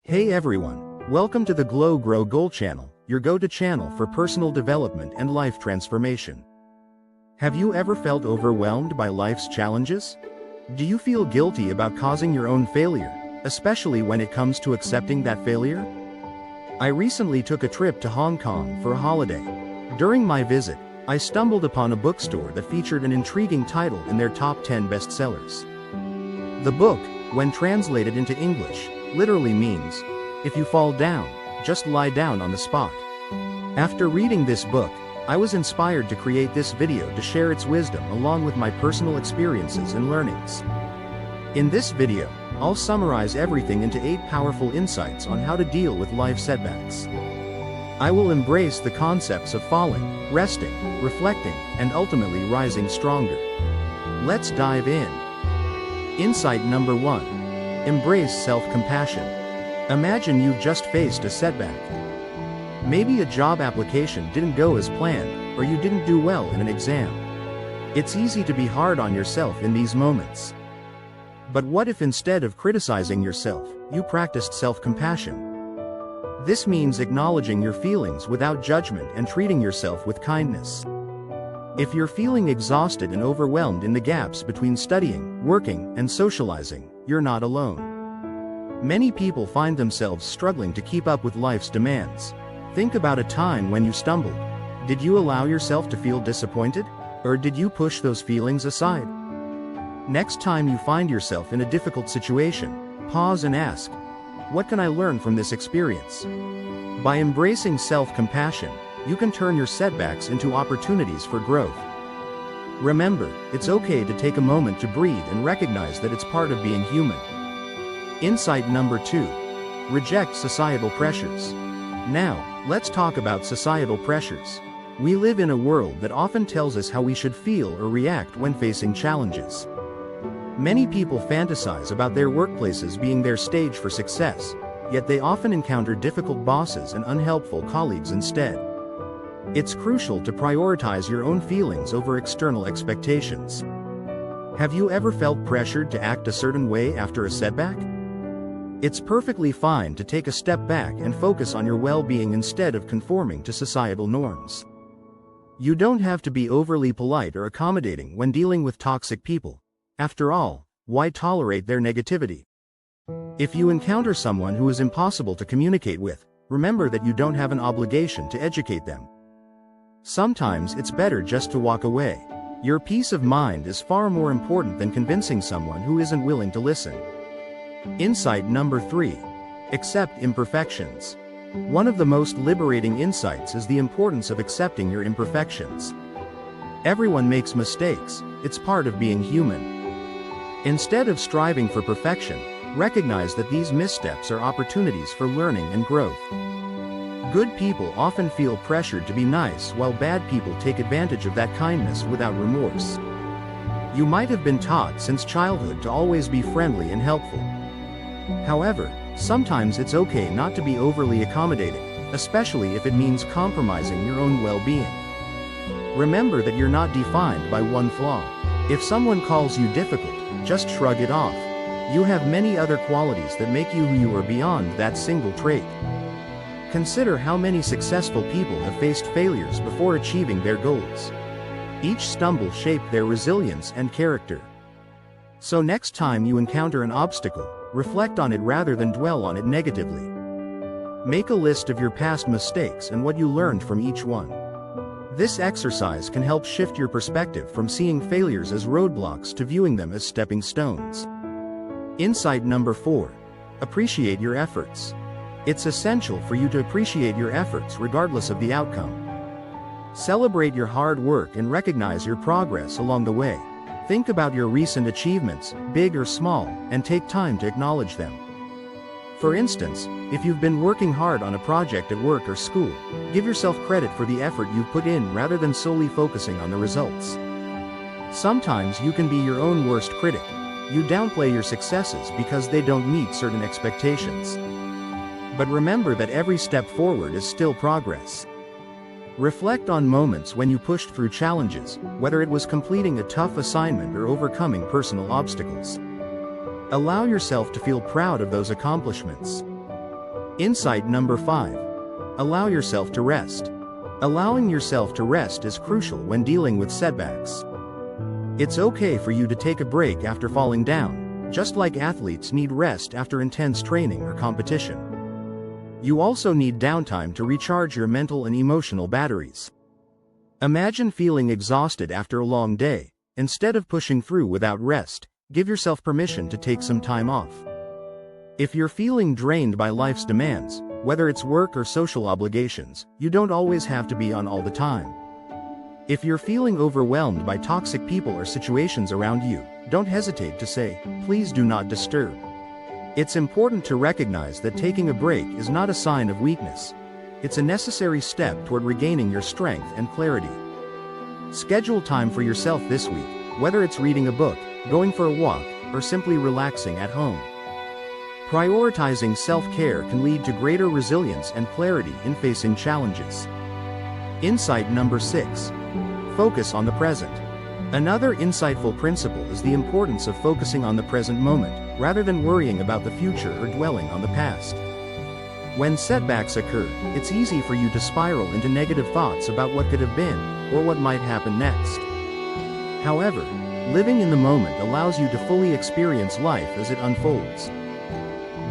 Hey everyone, welcome to the Glow Grow Goal channel, your go-to channel for personal development and life transformation. Have you ever felt overwhelmed by life's challenges? Do you feel guilty about causing your own failure, especially when it comes to accepting that failure? I recently took a trip to Hong Kong for a holiday. During my visit, I stumbled upon a bookstore that featured an intriguing title in their top 10 bestsellers. The book, when translated into English, literally means, "If you fall down, just lie down on the spot." After reading this book, I was inspired to create this video to share its wisdom along with my personal experiences and learnings. In this video, I'll summarize everything into 8 powerful insights on how to deal with life setbacks. I will embrace the concepts of falling, resting, reflecting, and ultimately rising stronger. Let's dive in. Insight number 1. Embrace self-compassion. Imagine you've just faced a setback. Maybe a job application didn't go as planned, or you didn't do well in an exam. It's easy to be hard on yourself in these moments. But what if instead of criticizing yourself, you practiced self-compassion? This means acknowledging your feelings without judgment and treating yourself with kindness. If you're feeling exhausted and overwhelmed in the gaps between studying, working, and socializing, you're not alone. Many people find themselves struggling to keep up with life's demands. Think about a time when you stumbled. Did you allow yourself to feel disappointed? Or did you push those feelings aside? Next time you find yourself in a difficult situation, pause and ask, what can I learn from this experience? By embracing self-compassion, you can turn your setbacks into opportunities for growth. Remember, it's okay to take a moment to breathe and recognize that it's part of being human. Insight number 2. Reject societal pressures. Now, let's talk about societal pressures. We live in a world that often tells us how we should feel or react when facing challenges. Many people fantasize about their workplaces being their stage for success, yet they often encounter difficult bosses and unhelpful colleagues instead. It's crucial to prioritize your own feelings over external expectations. Have you ever felt pressured to act a certain way after a setback? It's perfectly fine to take a step back and focus on your well-being instead of conforming to societal norms. You don't have to be overly polite or accommodating when dealing with toxic people. After all, why tolerate their negativity? If you encounter someone who is impossible to communicate with, remember that you don't have an obligation to educate them. Sometimes it's better just to walk away. Your peace of mind is far more important than convincing someone who isn't willing to listen. Insight number 3. Accept imperfections. One of the most liberating insights is the importance of accepting your imperfections. Everyone makes mistakes, it's part of being human. Instead of striving for perfection, recognize that these missteps are opportunities for learning and growth. Good people often feel pressured to be nice while bad people take advantage of that kindness without remorse. You might have been taught since childhood to always be friendly and helpful. However, sometimes it's okay not to be overly accommodating, especially if it means compromising your own well-being. Remember that you're not defined by one flaw. If someone calls you difficult, just shrug it off. You have many other qualities that make you who you are beyond that single trait. Consider how many successful people have faced failures before achieving their goals. Each stumble shaped their resilience and character. So next time you encounter an obstacle, reflect on it rather than dwell on it negatively. Make a list of your past mistakes and what you learned from each one. This exercise can help shift your perspective from seeing failures as roadblocks to viewing them as stepping stones. Insight number 4. Appreciate your efforts. It's essential for you to appreciate your efforts regardless of the outcome. Celebrate your hard work and recognize your progress along the way. Think about your recent achievements, big or small, and take time to acknowledge them. For instance, if you've been working hard on a project at work or school, give yourself credit for the effort you've put in rather than solely focusing on the results. Sometimes you can be your own worst critic. You downplay your successes because they don't meet certain expectations. But remember that every step forward is still progress. Reflect on moments when you pushed through challenges, whether it was completing a tough assignment or overcoming personal obstacles. Allow yourself to feel proud of those accomplishments. Insight number 5. Allow yourself to rest. Allowing yourself to rest is crucial when dealing with setbacks. It's okay for you to take a break after falling down, just like athletes need rest after intense training or competition. You also need downtime to recharge your mental and emotional batteries. Imagine feeling exhausted after a long day. Instead of pushing through without rest, give yourself permission to take some time off. If you're feeling drained by life's demands, whether it's work or social obligations, you don't always have to be on all the time. If you're feeling overwhelmed by toxic people or situations around you, don't hesitate to say, "Please do not disturb." It's important to recognize that taking a break is not a sign of weakness. It's a necessary step toward regaining your strength and clarity. Schedule time for yourself this week, whether it's reading a book, going for a walk, or simply relaxing at home. Prioritizing self-care can lead to greater resilience and clarity in facing challenges. Insight number 6. Focus on the present. Another insightful principle is the importance of focusing on the present moment, rather than worrying about the future or dwelling on the past. When setbacks occur, it's easy for you to spiral into negative thoughts about what could have been, or what might happen next. However, living in the moment allows you to fully experience life as it unfolds.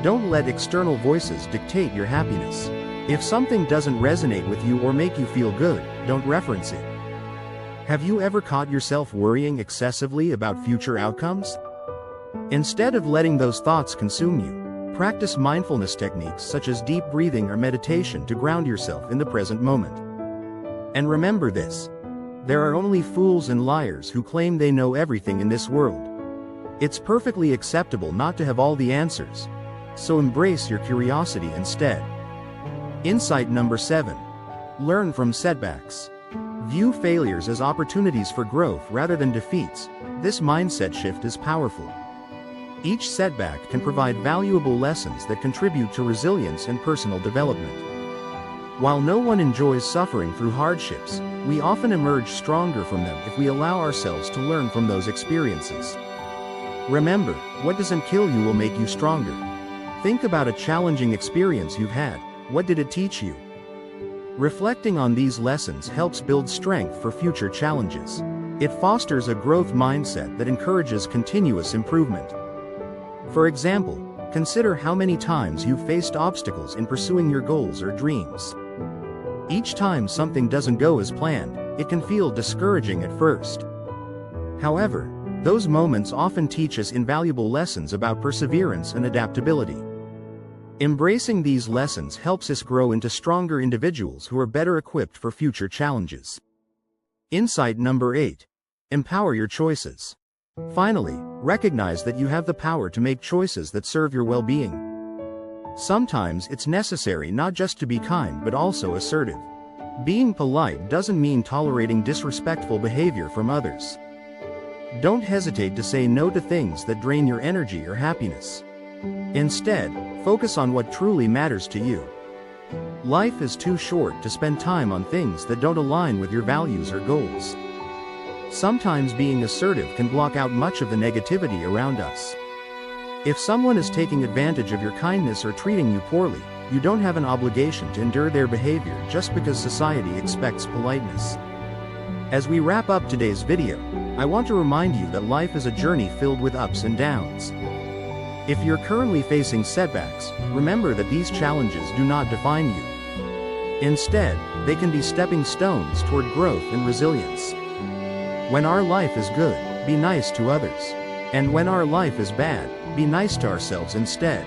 Don't let external voices dictate your happiness. If something doesn't resonate with you or make you feel good, don't reference it. Have you ever caught yourself worrying excessively about future outcomes? Instead of letting those thoughts consume you, practice mindfulness techniques such as deep breathing or meditation to ground yourself in the present moment. And remember this: there are only fools and liars who claim they know everything in this world. It's perfectly acceptable not to have all the answers, so embrace your curiosity instead. Insight number 7. Learn from setbacks. View failures as opportunities for growth rather than defeats. This mindset shift is powerful. Each setback can provide valuable lessons that contribute to resilience and personal development. While no one enjoys suffering through hardships, we often emerge stronger from them if we allow ourselves to learn from those experiences. Remember, what doesn't kill you will make you stronger. Think about a challenging experience you've had. What did it teach you? Reflecting on these lessons helps build strength for future challenges. It fosters a growth mindset that encourages continuous improvement. For example, consider how many times you've faced obstacles in pursuing your goals or dreams. Each time something doesn't go as planned, it can feel discouraging at first. However, those moments often teach us invaluable lessons about perseverance and adaptability. Embracing these lessons helps us grow into stronger individuals who are better equipped for future challenges. Insight number 8. Empower your choices. Finally, recognize that you have the power to make choices that serve your well-being. Sometimes it's necessary not just to be kind but also assertive. Being polite doesn't mean tolerating disrespectful behavior from others. Don't hesitate to say no to things that drain your energy or happiness. Instead, focus on what truly matters to you. Life is too short to spend time on things that don't align with your values or goals. Sometimes being assertive can block out much of the negativity around us. If someone is taking advantage of your kindness or treating you poorly, you don't have an obligation to endure their behavior just because society expects politeness. As we wrap up today's video, I want to remind you that life is a journey filled with ups and downs. If you're currently facing setbacks, remember that these challenges do not define you. Instead, they can be stepping stones toward growth and resilience. When our life is good, be nice to others. And when our life is bad, be nice to ourselves instead.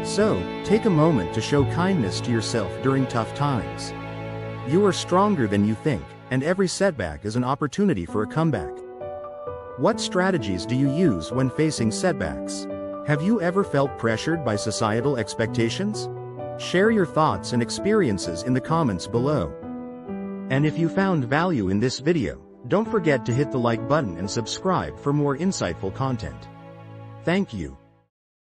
So, take a moment to show kindness to yourself during tough times. You are stronger than you think, and every setback is an opportunity for a comeback. What strategies do you use when facing setbacks? Have you ever felt pressured by societal expectations? Share your thoughts and experiences in the comments below. And if you found value in this video, don't forget to hit the like button and subscribe for more insightful content. Thank you.